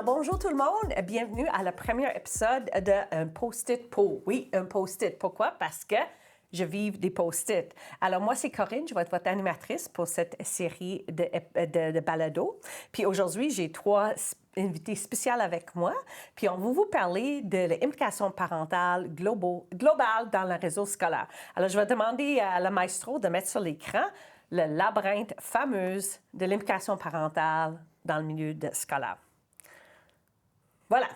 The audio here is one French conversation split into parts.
Alors, bonjour tout le monde. Bienvenue à le premier épisode de Un Post-it pour. Oui, un Post-it. Pourquoi? Parce que je vive des Post-it. Alors, moi, c'est Corinne. Je vais être votre animatrice pour cette série de balado. Puis aujourd'hui, j'ai trois invités spéciaux avec moi. Puis on va vous parler de l'implication parentale globale dans le réseau scolaire. Alors, je vais demander à la maestro de mettre sur l'écran le labyrinthe fameuse de l'implication parentale dans le milieu scolaire. Voilà.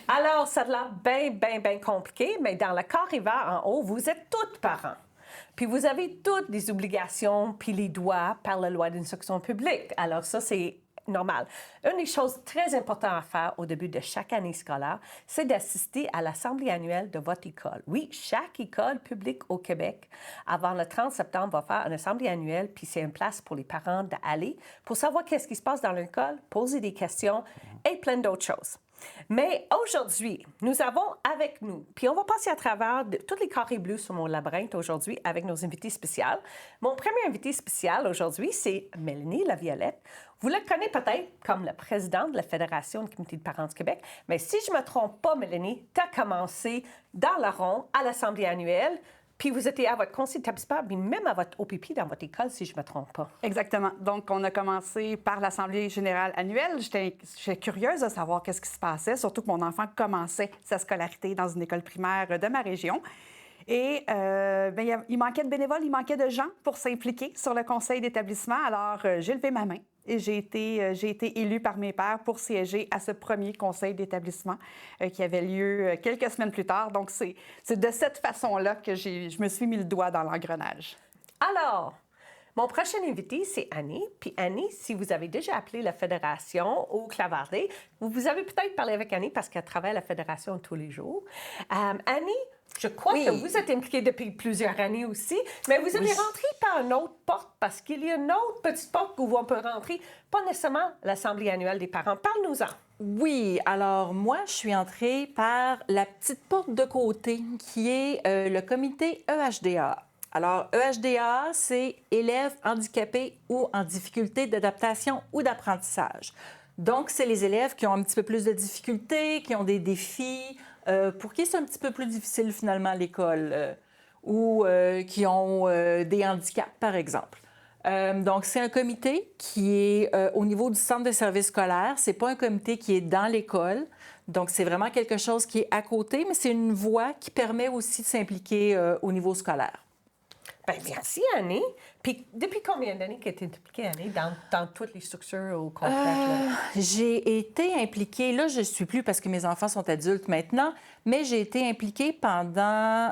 Alors, ça a l'air bien compliqué, mais dans le carré-vert en haut, vous êtes tous parents. Puis vous avez toutes des obligations puis les droits par la loi d'instruction publique. Alors ça, c'est normal. Une des choses très importantes à faire au début de chaque année scolaire, c'est d'assister à l'assemblée annuelle de votre école. Oui, chaque école publique au Québec, avant le 30 septembre, va faire une assemblée annuelle, puis c'est une place pour les parents d'aller pour savoir qu'est-ce qui se passe dans l'école, poser des questions et plein d'autres choses. Mais aujourd'hui, nous avons avec nous, puis on va passer à travers tous les carrés bleus sur mon labyrinthe aujourd'hui avec nos invités spéciaux. Mon premier invité spécial aujourd'hui, c'est Mélanie Laviolette. Vous la connaissez peut-être comme la présidente de la Fédération du Comité de parents du Québec, mais si je ne me trompe pas, Mélanie, tu as commencé dans le rond à l'Assemblée annuelle, puis vous étiez à votre conseil d'établissement, puis même à votre OPP dans votre école, si je ne me trompe pas. Exactement. Donc, on a commencé par l'Assemblée générale annuelle. J'étais curieuse de savoir qu'est-ce qui se passait, surtout que mon enfant commençait sa scolarité dans une école primaire de ma région. Et il manquait de bénévoles, il manquait de gens pour s'impliquer sur le conseil d'établissement. Alors, j'ai levé ma main et j'ai été élue par mes pairs pour siéger à ce premier conseil d'établissement qui avait lieu quelques semaines plus tard. Donc, c'est de cette façon-là que je me suis mis le doigt dans l'engrenage. Alors, mon prochain invité, c'est Annie. Puis Annie, si vous avez déjà appelé la Fédération ou Clavardé, vous avez peut-être parlé avec Annie parce qu'elle travaille à la Fédération tous les jours. Annie, je crois que vous êtes impliquée depuis plusieurs années aussi, mais vous avez rentré par une autre porte parce qu'il y a une autre petite porte où on peut rentrer, pas nécessairement l'Assemblée annuelle des parents. Parle-nous-en. Oui, alors moi, je suis entrée par la petite porte de côté qui est le comité EHDA. Alors, EHDA, c'est élèves handicapés ou en difficulté d'adaptation ou d'apprentissage. Donc, c'est les élèves qui ont un petit peu plus de difficultés, qui ont des défis, pour qui c'est un petit peu plus difficile finalement à l'école, ou qui ont des handicaps, par exemple. Donc, c'est un comité qui est au niveau du centre de services scolaires. C'est pas un comité qui est dans l'école. Donc, c'est vraiment quelque chose qui est à côté, mais c'est une voie qui permet aussi de s'impliquer au niveau scolaire. Bien, merci, Annie. Puis, depuis combien d'années que tu es impliquée, Annie, dans toutes les structures au complet? J'ai été impliquée, là, je ne suis plus parce que mes enfants sont adultes maintenant, mais j'ai été impliquée pendant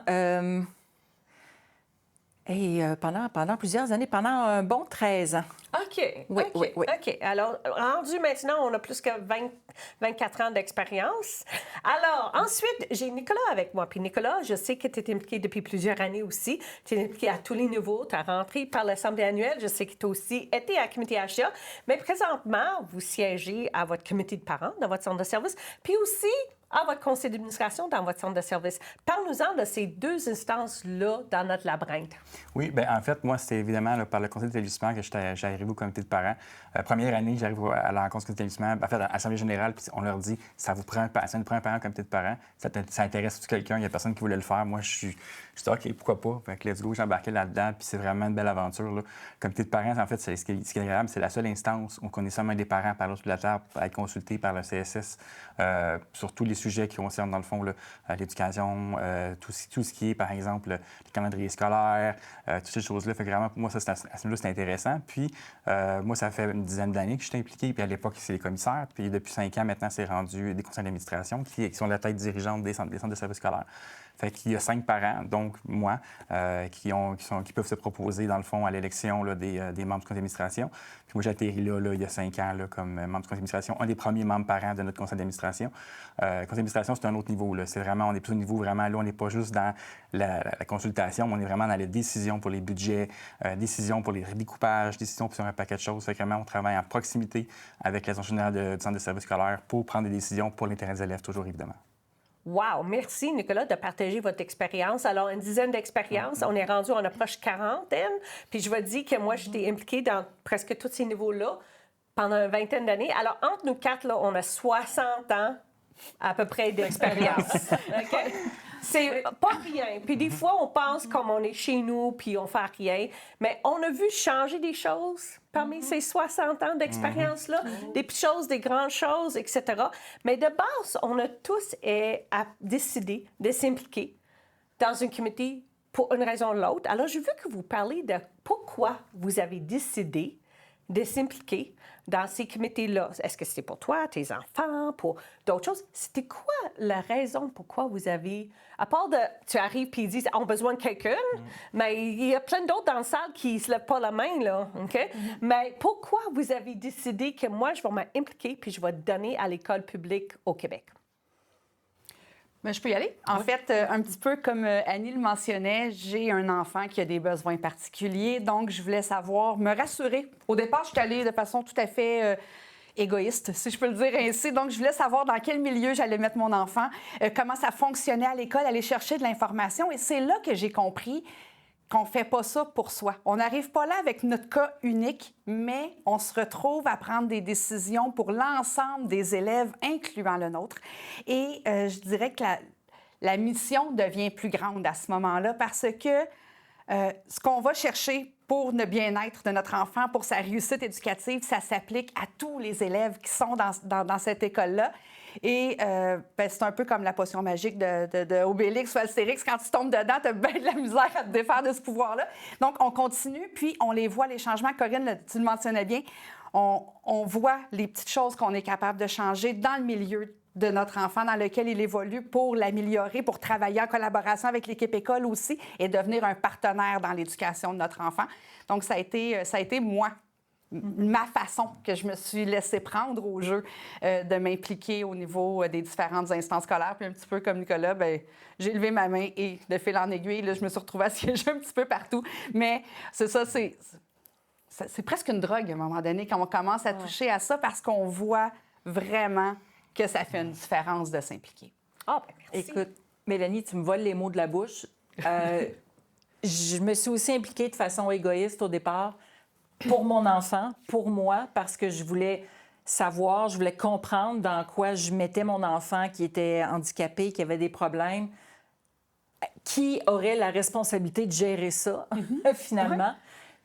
plusieurs années, pendant un bon 13 ans. OK. Oui. OK. Alors, rendu maintenant, on a plus que 24 ans d'expérience. Alors, ensuite, j'ai Nicolas avec moi. Puis Nicolas, je sais que tu es impliqué depuis plusieurs années aussi. Tu es impliqué à tous les niveaux. Tu as rentré par l'Assemblée annuelle. Je sais que tu as aussi été à la comité HA. Mais présentement, vous siégez à votre comité de parents dans votre centre de service. Puis aussi à votre conseil d'administration dans votre centre de service. Parle-nous-en de ces deux instances-là dans notre labyrinthe. Oui, bien, en fait, moi, c'est évidemment là, par le conseil d'établissement que j'arrive au comité de parents. Première année, j'arrive à la rencontre du conseil d'établissement, en fait, à l'Assemblée générale, puis on leur dit, ça nous prend un parent au comité de parents, ça intéresse quelqu'un, il n'y a personne qui voulait le faire. Moi, je dis, OK, pourquoi pas? Fait que let's go, j'ai embarqué là-dedans, puis c'est vraiment une belle aventure. Là. Le comité de parents, en fait, ce qui est agréable, c'est la seule instance où on connaît seulement des parents par l'autre de la table, à être consultés par le CSS sur tous les sujets qui concernent, dans le fond, l'éducation, tout ce qui est, par exemple, les calendriers scolaires, toutes ces choses-là. Fait que vraiment, pour moi, à ce niveau-là, c'est intéressant. Puis, moi, ça fait une dizaine d'années que je suis impliqué. Puis, à l'époque, c'est les commissaires. Puis, depuis 5 ans, maintenant, c'est rendu des conseils d'administration qui sont la tête dirigeante des centres de services scolaires. Fait qu'il y a 5 parents, donc moi, qui peuvent se proposer, dans le fond, à l'élection là, des membres du conseil d'administration. Puis moi, j'ai atterri là, il y a 5 ans là, comme membre du conseil d'administration, un des premiers membres parents de notre conseil d'administration. Le conseil d'administration, c'est un autre niveau. Là. C'est vraiment, on est plus au niveau vraiment, là, on n'est pas juste dans la consultation, mais on est vraiment dans les décisions pour les budgets, décisions pour les découpages, décisions sur un paquet de choses. Fait que vraiment, on travaille en proximité avec la direction générale du centre de services scolaires pour prendre des décisions pour l'intérêt des élèves, toujours évidemment. Wow! Merci, Nicolas, de partager votre expérience. Alors, une dizaine d'expériences. On est rendu, on approche quarantaine. Puis je vais dire que moi, j'étais impliquée dans presque tous ces niveaux-là. pendant une vingtaine d'années. Alors, entre nous quatre, là, on a 60 ans à peu près d'expérience. OK? C'est pas rien. Puis des fois, on pense comme on est chez nous, puis on fait rien. Mais on a vu changer des choses parmi ces 60 ans d'expérience-là. Des petites choses, des grandes choses, etc. Mais de base, on a tous décidé de s'impliquer dans un comité pour une raison ou l'autre. Alors, je veux que vous parliez de pourquoi vous avez décidé de s'impliquer dans ces comités-là. Est-ce que c'était pour toi, tes enfants, pour d'autres choses? C'était quoi la raison pourquoi vous avez... À part de... Tu arrives puis ils disent « on a besoin de quelqu'un mais il y a plein d'autres dans la salle qui ne se lèvent pas la main, là. OK? Mais pourquoi vous avez décidé que moi, je vais m'impliquer puis je vais donner à l'école publique au Québec? Mais je peux y aller. En fait, un petit peu comme Annie le mentionnait, j'ai un enfant qui a des besoins particuliers, donc je voulais savoir, me rassurer. Au départ, je suis allée de façon tout à fait égoïste, si je peux le dire ainsi. Donc, je voulais savoir dans quel milieu j'allais mettre mon enfant, comment ça fonctionnait à l'école, aller chercher de l'information. Et c'est là que j'ai compris qu'on ne fait pas ça pour soi. On n'arrive pas là avec notre cas unique, mais on se retrouve à prendre des décisions pour l'ensemble des élèves, incluant le nôtre. Et je dirais que la mission devient plus grande à ce moment-là parce que ce qu'on va chercher pour le bien-être de notre enfant, pour sa réussite éducative, ça s'applique à tous les élèves qui sont dans cette école-là. Et c'est un peu comme la potion magique de Obélix ou Astérix. Quand tu tombes dedans, tu as bien de la misère à te défaire de ce pouvoir-là. Donc, on continue, puis on les voit, les changements. Corinne, tu le mentionnais bien. On voit les petites choses qu'on est capable de changer dans le milieu de notre enfant dans lequel il évolue pour l'améliorer, pour travailler en collaboration avec l'équipe école aussi et devenir un partenaire dans l'éducation de notre enfant. Donc, ça a été moi, ma façon que je me suis laissée prendre au jeu de m'impliquer au niveau des différentes instances scolaires. Puis un petit peu comme Nicolas, bien, j'ai levé ma main et de fil en aiguille, là, je me suis retrouvée à siéger un petit peu partout. Mais c'est ça, c'est presque une drogue à un moment donné quand on commence à toucher à ça parce qu'on voit vraiment que ça fait une différence de s'impliquer. Ah, bien, merci. Écoute, Mélanie, tu me voles les mots de la bouche. Je me suis aussi impliquée de façon égoïste au départ pour mon enfant, pour moi, parce que je voulais savoir, je voulais comprendre dans quoi je mettais mon enfant qui était handicapé, qui avait des problèmes. Qui aurait la responsabilité de gérer ça, finalement?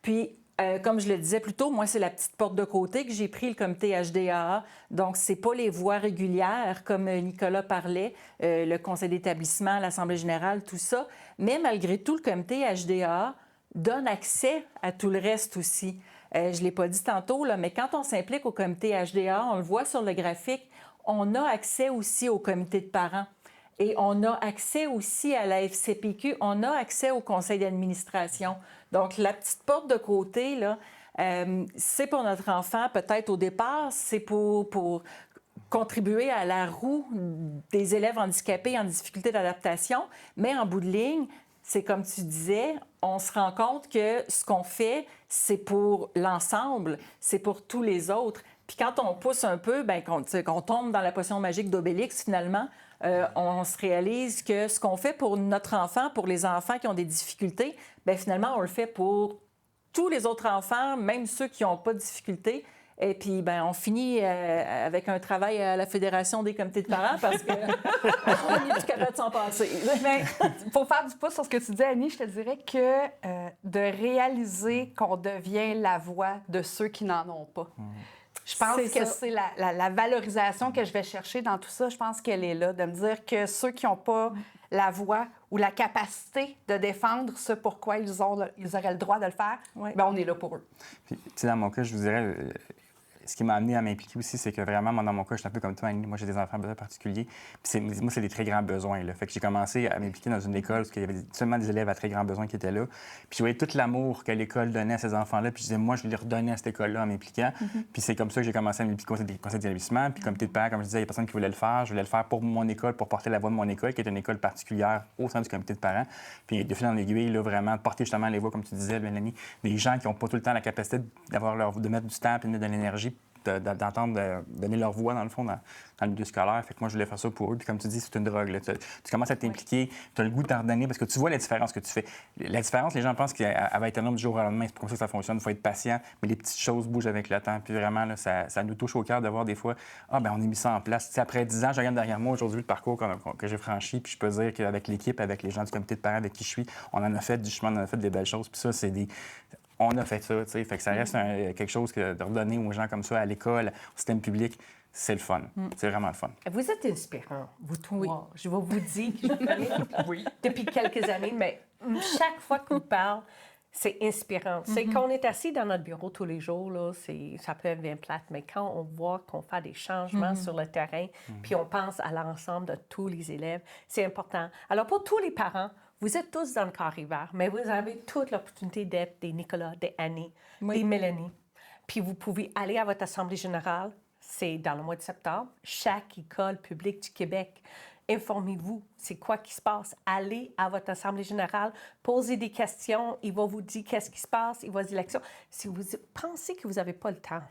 Puis, comme je le disais plus tôt, moi, c'est la petite porte de côté que j'ai pris le comité HDAA. Donc, c'est pas les voies régulières, comme Nicolas parlait, le conseil d'établissement, l'Assemblée générale, tout ça. Mais malgré tout, le comité HDAA donne accès à tout le reste aussi. Je ne l'ai pas dit tantôt, là, mais quand on s'implique au comité HDAA, on le voit sur le graphique, on a accès aussi au comité de parents. Et on a accès aussi à la FCPQ, on a accès au conseil d'administration. Donc, la petite porte de côté, là, c'est pour notre enfant, peut-être au départ, c'est pour contribuer à la roue des élèves handicapés en difficulté d'adaptation, mais en bout de ligne, c'est comme tu disais, on se rend compte que ce qu'on fait, c'est pour l'ensemble, c'est pour tous les autres. Puis quand on pousse un peu, bien, qu'on tombe dans la potion magique d'Obélix, finalement, on se réalise que ce qu'on fait pour notre enfant, pour les enfants qui ont des difficultés, bien, finalement, on le fait pour tous les autres enfants, même ceux qui n'ont pas de difficultés. Et puis, bien, on finit avec un travail à la Fédération des comités de parents parce qu'on est plus capable de s'en passer. Mais pour faire du pouce sur ce que tu dis, Annie, je te dirais que de réaliser qu'on devient la voix de ceux qui n'en ont pas. Je pense que c'est la valorisation que je vais chercher dans tout ça. Je pense qu'elle est là, de me dire que ceux qui n'ont pas la voix ou la capacité de défendre ce pourquoi ils auraient le droit de le faire, bien, on est là pour eux. Puis, dans mon cas, je vous dirais, ce qui m'a amené à m'impliquer aussi, c'est que vraiment, moi, dans mon cas, je suis un peu comme toi, Annie. Moi, j'ai des enfants à besoins particuliers. Puis moi, c'est des très grands besoins. Là. Fait que j'ai commencé à m'impliquer dans une école où il y avait seulement des élèves à très grands besoins qui étaient là. Puis je voyais tout l'amour que l'école donnait à ces enfants-là. Puis je disais, moi, je vais les redonner à cette école-là en m'impliquant. Puis c'est comme ça que j'ai commencé à m'impliquer au conseil d'établissement. Puis comité de parents, comme je disais, il y a personne qui voulait le faire. Je voulais le faire pour mon école, pour porter la voix de mon école, qui est une école particulière au sein du comité de parents. Puis de fil en aiguille, là, vraiment, de porter justement les voix, comme tu disais, Mélanie, des gens qui n'ont pas tout le temps la capacité de mettre du temps et de mettre de l'énergie d'entendre donner leur voix, dans le fond, dans le milieu scolaire. Fait que moi, je voulais faire ça pour eux. Puis comme tu dis, c'est une drogue. Là. Tu commences à t'impliquer, tu as le goût de t'en redonner parce que tu vois la différence que tu fais. La différence, les gens pensent qu'elle va être énorme du jour au lendemain. C'est pas comme ça que ça fonctionne. Il faut être patient, mais les petites choses bougent avec le temps. Puis vraiment, là, ça nous touche au cœur de voir des fois, on a mis ça en place. T'sais, après 10 ans, je regarde derrière moi aujourd'hui le parcours que j'ai franchi. Puis je peux dire qu'avec l'équipe, avec les gens du comité de parents avec qui je suis, on en a fait du chemin, on en a fait des belles choses. Puis ça, on a fait ça, tu sais. Fait que ça reste quelque chose de redonner aux gens comme ça, à l'école, au système public, c'est le fun. C'est vraiment le fun. Vous êtes inspirants, vous trois. Oui. Je vais vous dire que je vous connais depuis quelques années, mais chaque fois qu'on parle, c'est inspirant. C'est qu'on est assis dans notre bureau tous les jours, là, ça peut être bien plate, mais quand on voit qu'on fait des changements sur le terrain, puis on pense à l'ensemble de tous les élèves, c'est important. Alors, pour tous les parents, vous êtes tous dans le carré vert, mais vous avez toute l'opportunité d'être des Nicolas, des Annie, des Mélanie. Puis vous pouvez aller à votre assemblée générale, c'est dans le mois de septembre, chaque école publique du Québec. Informez-vous, c'est quoi qui se passe. Allez à votre assemblée générale, posez des questions, il va vous dire qu'est-ce qui se passe, il va dire l'action. Si vous pensez que vous n'avez pas le temps,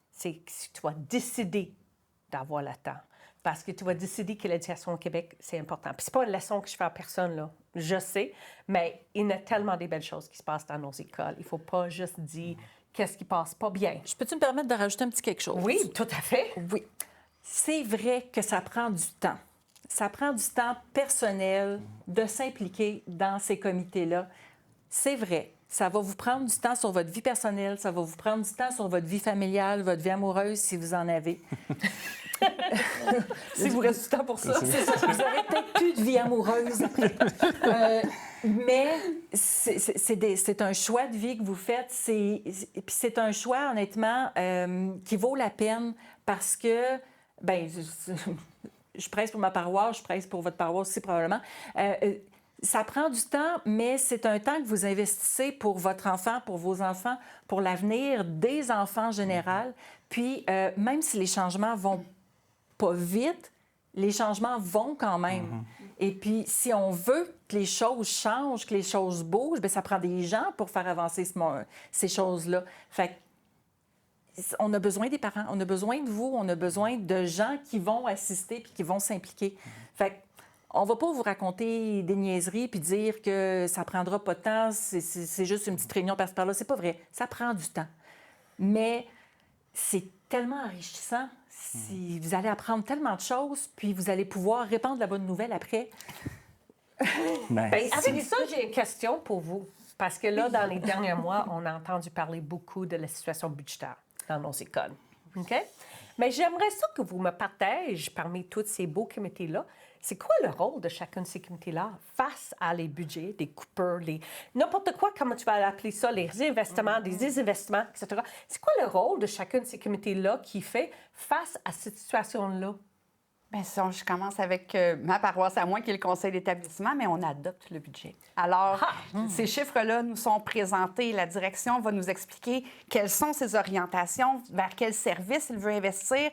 c'est que tu vas décider d'avoir le temps. Parce que tu vas décider que l'éducation au Québec, c'est important. Puis c'est pas une leçon que je fais à personne, là. Je sais, mais il y a tellement de belles choses qui se passent dans nos écoles. Il faut pas juste dire qu'est-ce qui passe pas bien. Je peux-tu me permettre de rajouter un petit quelque chose? Oui, tout à fait. Oui. C'est vrai que ça prend du temps. Ça prend du temps personnel de s'impliquer dans ces comités-là. C'est vrai. Ça va vous prendre du temps sur votre vie personnelle, ça va vous prendre du temps sur votre vie familiale, votre vie amoureuse, si vous en avez. Si vous reste du temps pour ça. C'est ça. Vous n'aurez peut-être plus de vie amoureuse après. Mais c'est un choix de vie que vous faites. Puis c'est un choix, honnêtement, qui vaut la peine parce que, bien, je prêche pour ma paroisse, je prêche pour votre paroisse aussi probablement. Ça prend du temps, mais c'est un temps que vous investissez pour votre enfant, pour vos enfants, pour l'avenir des enfants en général. Puis, même si les changements vont pas vite, les changements vont quand même. Et puis, si on veut que les choses changent, que les choses bougent, bien, ça prend des gens pour faire avancer ces choses-là. Fait on a besoin des parents, on a besoin de vous, on a besoin de gens qui vont assister puis qui vont s'impliquer. Fait on va pas vous raconter des niaiseries puis dire que ça prendra pas de temps, c'est juste une petite réunion par-ci par-là. C'est pas vrai. Ça prend du temps. Mais c'est tellement enrichissant. Si vous allez apprendre tellement de choses, puis vous allez pouvoir répandre la bonne nouvelle après. Avec ça, j'ai une question pour vous. Parce que là, dans les derniers mois, on a entendu parler beaucoup de la situation budgétaire dans nos écoles. OK? Mais j'aimerais ça que vous me partagez, parmi tous ces beaux comités-là, c'est quoi le rôle de chacun de ces comités-là face à les budgets, des coupeurs, n'importe quoi, comment tu vas appeler ça, les investissements, des désinvestissements, etc. C'est quoi le rôle de chacun de ces comités-là qui fait face à cette situation-là? Bien, ça, je commence avec ma paroisse à moi, qui est le conseil d'établissement, mais on adopte le budget. Alors, ces chiffres-là nous sont présentés. La direction va nous expliquer quelles sont ses orientations, vers quels services il veut investir,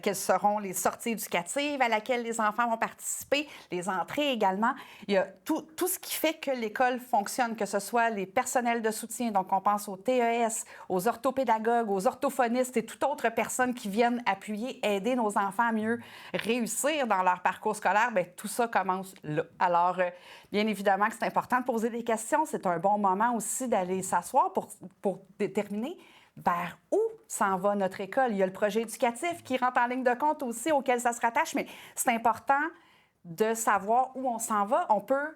quelles seront les sorties éducatives à laquelle les enfants vont participer, les entrées également. Il y a tout ce qui fait que l'école fonctionne, que ce soit les personnels de soutien, donc on pense aux TES, aux orthopédagogues, aux orthophonistes et toute autre personne qui viennent appuyer, aider nos enfants à mieux réussir dans leur parcours scolaire, bien, tout ça commence là. Alors, bien évidemment que c'est important de poser des questions. C'est un bon moment aussi d'aller s'asseoir pour déterminer vers où s'en va notre école. Il y a le projet éducatif qui rentre en ligne de compte aussi, auquel ça se rattache, mais c'est important de savoir où on s'en va. On peut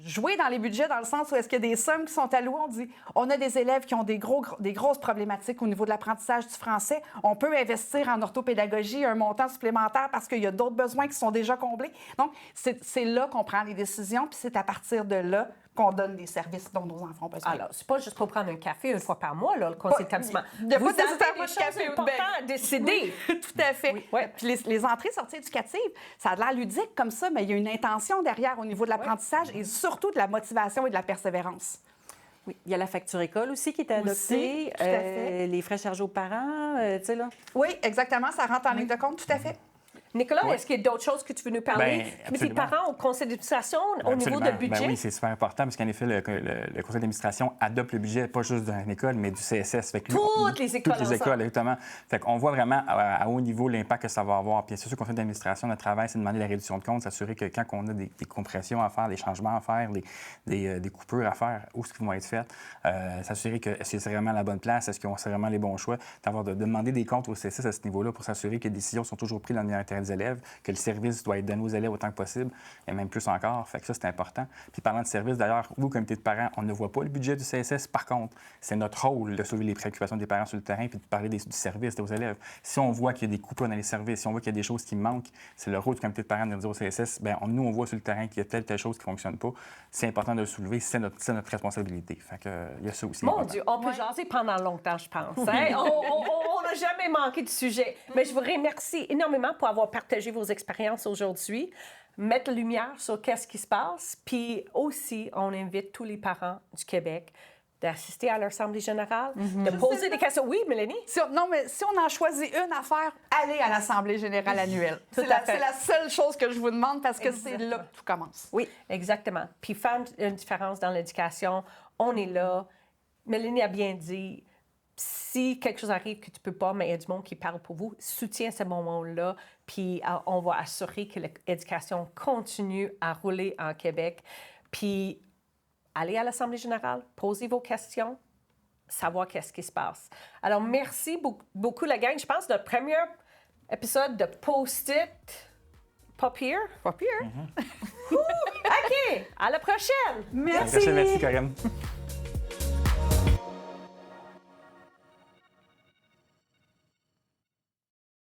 jouer dans les budgets dans le sens où est-ce qu'il y a des sommes qui sont allouées. On dit, on a des élèves qui ont des grosses problématiques au niveau de l'apprentissage du français. On peut investir en orthopédagogie un montant supplémentaire parce qu'il y a d'autres besoins qui sont déjà comblés. Donc, c'est là qu'on prend les décisions, puis c'est à partir de là qu'on donne des services dont nos enfants ont besoin. Alors, c'est pas juste pour prendre un café une fois par mois, là, le conseil d'établissement. Vous avez des choses importantes à décider. Tout à fait. Oui. Puis les entrées-sorties éducatives, ça a l'air ludique comme ça, mais il y a une intention derrière au niveau de l'apprentissage et surtout de la motivation et de la persévérance. Oui, il y a la facture école aussi qui est adoptée, tout à fait. Les frais chargés aux parents, tu sais là. Oui, exactement, ça rentre en ligne de compte, tout à fait. Nicolas, Oui. est-ce qu'il y a d'autres choses que tu veux nous parler? Ben, Mais tes absolument. parents au conseil d'administration au niveau de Absolument. budget? Ben oui, c'est super important parce qu'en effet, le conseil d'administration adopte le budget, pas juste d'une école, mais du CSS. Fait que lui, Toutes les écoles Toutes les ensemble. écoles, exactement. Fait qu'on voit vraiment à haut niveau l'impact que ça va avoir. Puis c'est sûr, le conseil d'administration, notre travail, c'est de demander la réduction de compte, s'assurer que quand on a des compressions à faire, des changements à faire, des coupures à faire, où est-ce qu'ils vont être faites, s'assurer que c'est vraiment la bonne place, est-ce qu'on fait vraiment les bons choix, de demander des comptes au CSS à ce niveau-là pour s'assurer que les décisions sont toujours prises dans le meilleur intérêt des élèves, que le service doit être donné aux élèves autant que possible, et même plus encore. Fait que ça, c'est important. Puis parlant de service, d'ailleurs, nous, au comité de parents, on ne voit pas le budget du CSS. Par contre, c'est notre rôle de soulever les préoccupations des parents sur le terrain puis de parler du service aux élèves. Si on voit qu'il y a des coupures dans les services, si on voit qu'il y a des choses qui manquent, c'est le rôle du comité de parents de dire au CSS, bien, nous, on voit sur le terrain qu'il y a telle chose qui ne fonctionne pas. C'est important de le soulever, c'est notre responsabilité. Fait que, il y a ça aussi. Mon important. Dieu, on peut jaser pendant longtemps, je pense. Hein? On n'a jamais manqué de sujet. Mais je vous remercie énormément pour avoir partagé vos expériences aujourd'hui, mettre lumière sur qu'est-ce qui se passe. Puis aussi, on invite tous les parents du Québec d'assister à l'Assemblée générale, de poser des questions. Oui, Mélanie? Non, mais si on en choisit une à faire, allez à l'Assemblée générale annuelle. C'est à fait. la seule chose que je vous demande parce que c'est là que tout commence. Oui, exactement. Puis faire une différence dans l'éducation, on est là. Mélanie a bien dit, si quelque chose arrive que tu peux pas, mais il y a du monde qui parle pour vous, soutiens ce moment-là, puis on va assurer que l'éducation continue à rouler en Québec. Puis allez à l'Assemblée générale, posez vos questions, savoir qu'est-ce qui se passe. Alors, merci beaucoup, la gang. Je pense que notre premier épisode de Post-it, pas pire. Pas pire. OK, à la prochaine! Merci. Merci, Corinne.